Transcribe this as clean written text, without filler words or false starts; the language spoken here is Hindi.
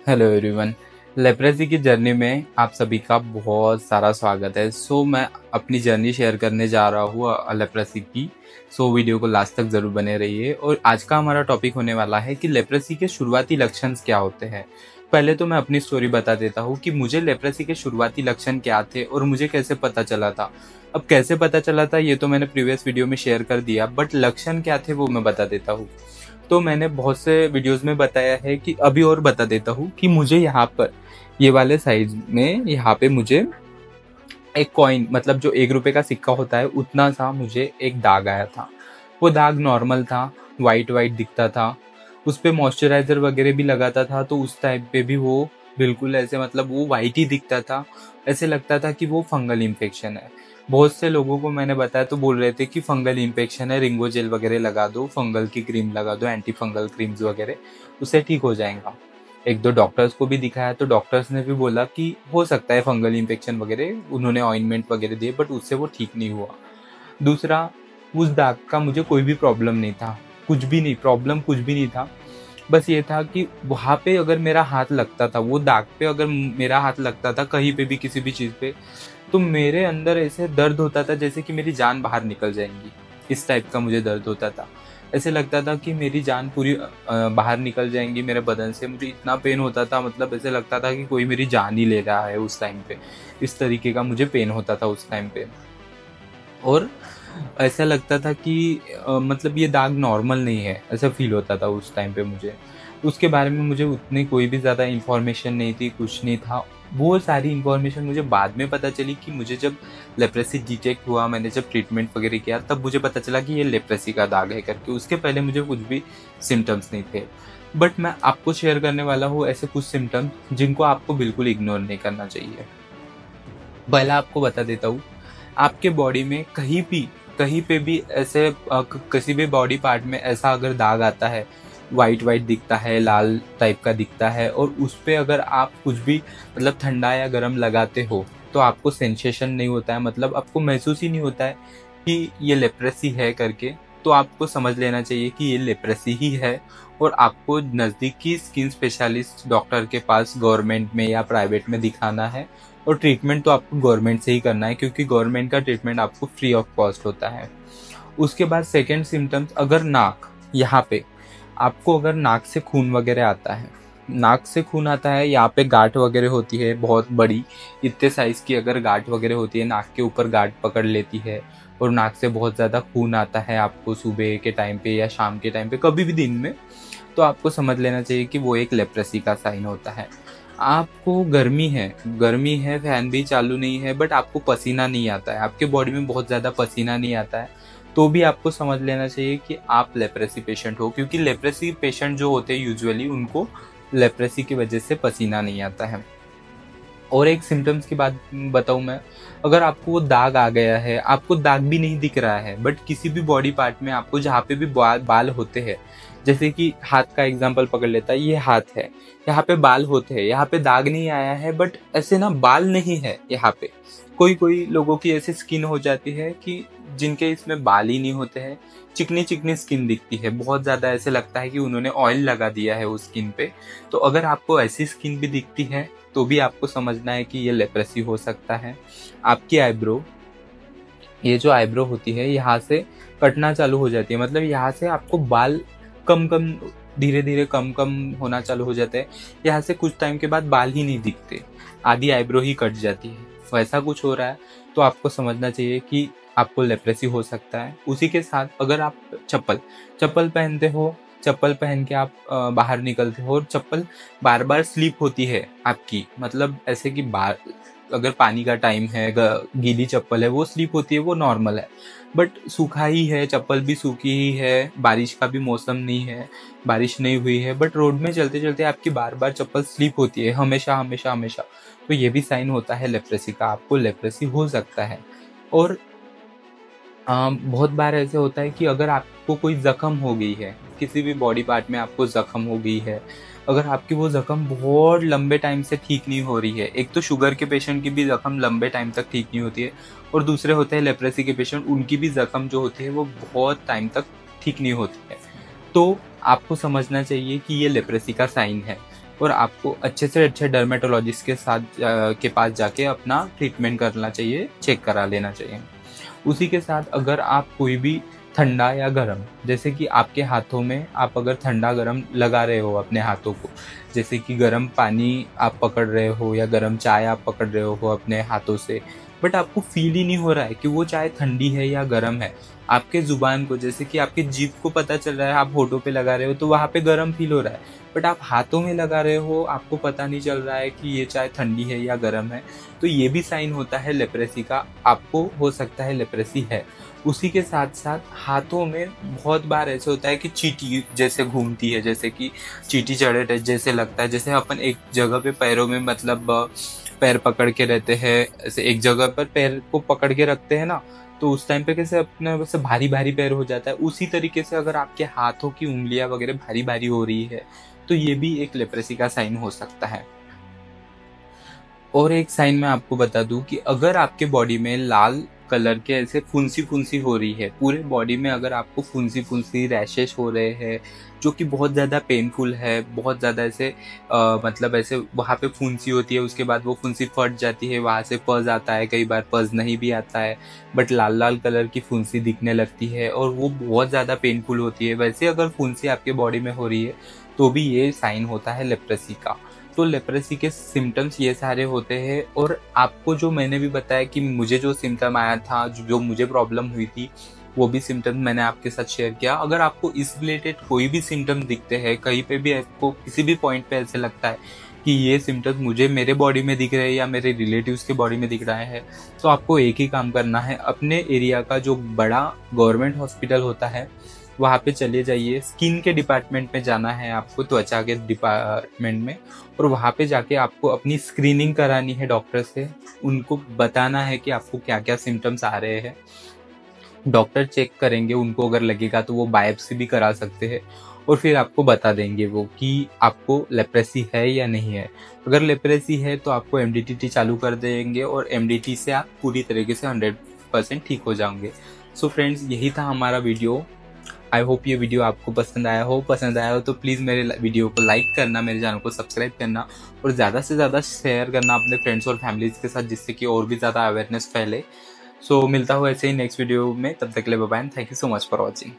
Hello everyone. लेप्रेसी की जर्नी में आप सभी का बहुत सारा स्वागत है। मैं अपनी जर्नी शेयर करने जा रहा हूँ लेप्रेसी की। वीडियो को लास्ट तक ज़रूर बने रहिए। और आज का हमारा टॉपिक होने वाला है कि लेप्रेसी के शुरुआती लक्षण क्या होते हैं। पहले तो मैं अपनी स्टोरी बता देता हूँ कि मुझे लेप्रेसी के शुरुआती लक्षण क्या थे और मुझे कैसे पता चला था। अब कैसे पता चला था ये तो मैंने प्रीवियस वीडियो में शेयर कर दिया, बट लक्षण क्या थे वो मैं बता देता हूँ। तो मैंने बहुत से वीडियोस में बताया है कि अभी और बता देता हूँ कि मुझे यहाँ पर ये वाले साइज में यहाँ पे मुझे एक कॉइन, मतलब जो 1 रुपए का सिक्का होता है उतना सा, मुझे एक दाग आया था। वो दाग नॉर्मल था, वाइट वाइट दिखता था। उस पर मॉइस्चराइजर वगैरह भी लगाता था तो उस टाइप पे भी वो बिल्कुल ऐसे, मतलब वो वाइट ही दिखता था। ऐसे लगता था कि वो फंगल इन्फेक्शन है। बहुत से लोगों को मैंने बताया तो बोल रहे थे कि फंगल इन्फेक्शन है, रिंगो जेल वगैरह लगा दो, फंगल की क्रीम लगा दो, एंटी फंगल क्रीम्स वगैरह, उससे ठीक हो जाएगा। एक दो डॉक्टर्स को भी दिखाया तो डॉक्टर्स ने भी बोला कि हो सकता है फंगल इन्फेक्शन वगैरह, उन्होंने ऑइंटमेंट वगैरह दिए बट उससे वो ठीक नहीं हुआ। दूसरा, उस दाग का मुझे कोई भी प्रॉब्लम नहीं था, कुछ भी नहीं, प्रॉब्लम कुछ भी नहीं था। बस ये था कि वहाँ पे अगर मेरा हाथ लगता था, वो दाग पे अगर मेरा हाथ लगता था कहीं पे भी, किसी भी चीज़ पे, तो मेरे अंदर ऐसे दर्द होता था जैसे कि मेरी जान बाहर निकल जाएंगी। इस टाइप का मुझे दर्द होता था। ऐसे लगता था कि मेरी जान पूरी बाहर निकल जाएंगी मेरे बदन से। मुझे इतना पेन होता था, मतलब ऐसे लगता था कि कोई मेरी जान ही ले रहा है उस टाइम पे। इस तरीके का मुझे पेन होता था उस टाइम पे। और ऐसा लगता था कि मतलब ये दाग नॉर्मल नहीं है, ऐसा फील होता था उस टाइम पे मुझे। उसके बारे में मुझे उतनी कोई भी ज़्यादा इन्फॉर्मेशन नहीं थी, कुछ नहीं था। वो सारी इन्फॉर्मेशन मुझे बाद में पता चली कि मुझे जब लेप्रेसी डिटेक्ट हुआ, मैंने जब ट्रीटमेंट वगैरह किया, तब मुझे पता चला कि ये लेप्रेसी का दाग है करके। उसके पहले मुझे कुछ भी सिम्टम्स नहीं थे। बट मैं आपको शेयर करने वाला हूँ ऐसे कुछ सिम्टम्स जिनको आपको बिल्कुल इग्नोर नहीं करना चाहिए। पहला आपको बता देता हूँ, आपके बॉडी में कहीं पे भी ऐसे किसी भी बॉडी पार्ट में ऐसा अगर दाग आता है, वाइट वाइट दिखता है, लाल टाइप का दिखता है, और उस पे अगर आप कुछ भी मतलब ठंडा या गर्म लगाते हो तो आपको सेंसेशन नहीं होता है, मतलब आपको महसूस ही नहीं होता है कि ये लेप्रेसी है करके, तो आपको समझ लेना चाहिए कि ये लेप्रेसी ही है। और आपको नज़दीकी स्किन स्पेशलिस्ट डॉक्टर के पास गवर्नमेंट में या प्राइवेट में दिखाना है। और ट्रीटमेंट तो आपको गवर्नमेंट से ही करना है क्योंकि गवर्नमेंट का ट्रीटमेंट आपको फ्री ऑफ कॉस्ट होता है। उसके बाद सेकेंड सिम्टम्स, अगर नाक, यहाँ पे आपको अगर नाक से खून वगैरह आता है, नाक से खून आता है, यहाँ पे गांठ वगैरह होती है बहुत बड़ी, इतने साइज की अगर गांठ वगैरह होती है, नाक के ऊपर गांठ पकड़ लेती है और नाक से बहुत ज़्यादा खून आता है आपको सुबह के टाइम पे या शाम के टाइम पे, कभी भी दिन में, तो आपको समझ लेना चाहिए कि वो एक लेप्रेसी का साइन होता है। आपको गर्मी है, फैन भी चालू नहीं है, बट आपको पसीना नहीं आता है, आपके बॉडी में बहुत ज़्यादा पसीना नहीं आता है, तो भी आपको समझ लेना चाहिए कि आप लेप्रेसी पेशेंट हो, क्योंकि लेप्रेसी पेशेंट जो होते हैं यूजुअली उनको लेप्रेसी की वजह से पसीना नहीं आता है। और एक सिम्टम्स की बात बताऊं मैं, अगर आपको वो दाग आ गया है, आपको दाग भी नहीं दिख रहा है, बट किसी भी बॉडी पार्ट में आपको जहाँ पे भी बाल होते हैं, जैसे कि हाथ का एग्जांपल पकड़ लेता है, ये हाथ है, यहाँ पे बाल होते हैं, यहाँ पे दाग नहीं आया है, बट ऐसे ना बाल नहीं है यहाँ पे। कोई कोई लोगों की ऐसी स्किन हो जाती है कि जिनके इसमें बाल ही नहीं होते हैं, चिकनी चिकनी स्किन दिखती है, बहुत ज़्यादा ऐसे लगता है कि उन्होंने ऑयल लगा दिया है उस स्किन पे। तो अगर आपको ऐसी स्किन भी दिखती है तो भी आपको समझना है कि ये लेप्रेसी हो सकता है। आपकी आईब्रो, ये जो आईब्रो होती है यहाँ से कटना चालू हो जाती है, मतलब यहाँ से आपको बाल कम कम, धीरे धीरे कम कम होना चालू हो जाते हैं। यहाँ से कुछ टाइम के बाद बाल ही नहीं दिखते, आधी आईब्रो ही कट जाती है। वैसा कुछ हो रहा है तो आपको समझना चाहिए कि आपको लेप्रेसी हो सकता है। उसी के साथ अगर आप चप्पल चप्पल पहनते हो, चप्पल पहन के आप बाहर निकलते हो और चप्पल बार बार स्लिप होती है आपकी, मतलब ऐसे कि बार, अगर पानी का टाइम है, गीली चप्पल है, वो स्लिप होती है, वो नॉर्मल है। बट सूखा ही है, चप्पल भी सूखी ही है, बारिश का भी मौसम नहीं है, बारिश नहीं हुई है, बट रोड में चलते चलते आपकी बार बार चप्पल स्लिप होती है, हमेशा हमेशा हमेशा, तो ये भी साइन होता है लेप्रेसी का, आपको लेप्रेसी हो सकता है। और बहुत बार ऐसे होता है कि अगर आपको कोई ज़ख्म हो गई है, किसी भी बॉडी पार्ट में आपको ज़ख्म हो गई है, अगर आपकी वो ज़ख्म बहुत लंबे टाइम से ठीक नहीं हो रही है, एक तो शुगर के पेशेंट की भी ज़ख्म लंबे टाइम तक ठीक नहीं होती है, और दूसरे होते हैं लेप्रेसी के पेशेंट, उनकी भी ज़ख्म जो होती है वो बहुत टाइम तक ठीक नहीं होती है, तो आपको समझना चाहिए कि ये लेप्रेसी का साइन है। और आपको अच्छे से अच्छे डर्मेटोलॉजिस्ट के पास जाके अपना ट्रीटमेंट करना चाहिए, चेक करा लेना चाहिए। उसी के साथ अगर आप कोई भी ठंडा या गर्म, जैसे कि आपके हाथों में आप अगर ठंडा गर्म लगा रहे हो अपने हाथों को, जैसे कि गर्म पानी आप पकड़ रहे हो या गर्म चाय आप पकड़ रहे हो अपने हाथों से, बट आपको फील ही नहीं हो रहा है कि वो चाय ठंडी है या गर्म है। आपके ज़ुबान को, जैसे कि आपकी जीभ को पता चल रहा है, आप होठों पे लगा रहे हो तो वहाँ पे गर्म फील हो रहा है, बट आप हाथों में लगा रहे हो, आपको पता नहीं चल रहा है कि ये चाय ठंडी है या गर्म है। तो ये भी साइन होता है लेप्रेसी का, आपको हो सकता है लेप्रेसी है। उसी के साथ साथ हाथों में बहुत बार ऐसे होता है कि चींटी जैसे घूमती है, जैसे कि चींटी चढ़े जैसे लगता है, जैसे अपन एक जगह पे पैरों में मतलब पैर पकड़ के रहते हैं, ऐसे एक जगह पर पैर को पकड़ के रखते हैं ना, तो उस टाइम पे कैसे अपने वैसे भारी भारी पैर हो जाता है। उसी तरीके से अगर आपके हाथों की उंगलियां वगैरह भारी भारी हो रही है तो ये भी एक लेप्रेसी का साइन हो सकता है। और एक साइन मैं आपको बता दूं कि अगर आपके बॉडी में लाल कलर के ऐसे फुंसी फुंसी हो रही है, पूरे बॉडी में अगर आपको फुंसी फुंसी रैशेस हो रहे हैं जो कि बहुत ज़्यादा पेनफुल है, बहुत ज़्यादा ऐसे मतलब ऐसे वहाँ पे फुंसी होती है, उसके बाद वो फुंसी फट जाती है, वहाँ से पज आता है, कई बार पज नहीं भी आता है, बट लाल लाल कलर की फुंसी दिखने लगती है और वो बहुत ज़्यादा पेनफुल होती है। वैसे अगर फुंसी आपके बॉडी में हो रही है तो भी ये साइन होता है लेप्रेसी का। तो लेप्रेसी के सिम्टम्स ये सारे होते हैं। और आपको जो मैंने भी बताया कि मुझे जो सिम्टम आया था, जो मुझे प्रॉब्लम हुई थी, वो भी सिम्टम मैंने आपके साथ शेयर किया। अगर आपको इस रिलेटेड कोई भी सिम्टम दिखते हैं, कहीं पे भी आपको किसी भी पॉइंट पे ऐसे लगता है कि ये सिम्टम्स मुझे मेरे बॉडी में दिख रहे हैं या मेरे रिलेटिव्स के बॉडी में दिख रहा है, तो आपको एक ही काम करना है, अपने एरिया का जो बड़ा गवर्नमेंट हॉस्पिटल होता है वहाँ पे चले जाइए। स्किन के डिपार्टमेंट में जाना है आपको, त्वचा के डिपार्टमेंट में, और वहाँ पे जाके आपको अपनी स्क्रीनिंग करानी है डॉक्टर से। उनको बताना है कि आपको क्या क्या सिम्टम्स आ रहे हैं, डॉक्टर चेक करेंगे, उनको अगर लगेगा तो वो बायोप्सी भी करा सकते हैं और फिर आपको बता देंगे वो कि आपको लेप्रेसी है या नहीं है। अगर लेप्रेसी है तो आपको एमडीटी चालू कर देंगे और एमडीटी से आप पूरी तरीके से 100% ठीक हो जाओगे। सो फ्रेंड्स, यही था हमारा वीडियो। आई होप ये वीडियो आपको पसंद आया हो तो प्लीज़ मेरे वीडियो को लाइक करना, मेरे चैनल को सब्सक्राइब करना और ज़्यादा से ज़्यादा शेयर करना अपने फ्रेंड्स और फैमिलीज़ के साथ, जिससे कि और भी ज़्यादा अवेयरनेस फैले। सो मिलता हूँ ऐसे ही नेक्स्ट वीडियो में, तब तक के लिए bye bye, thank you so much for watching.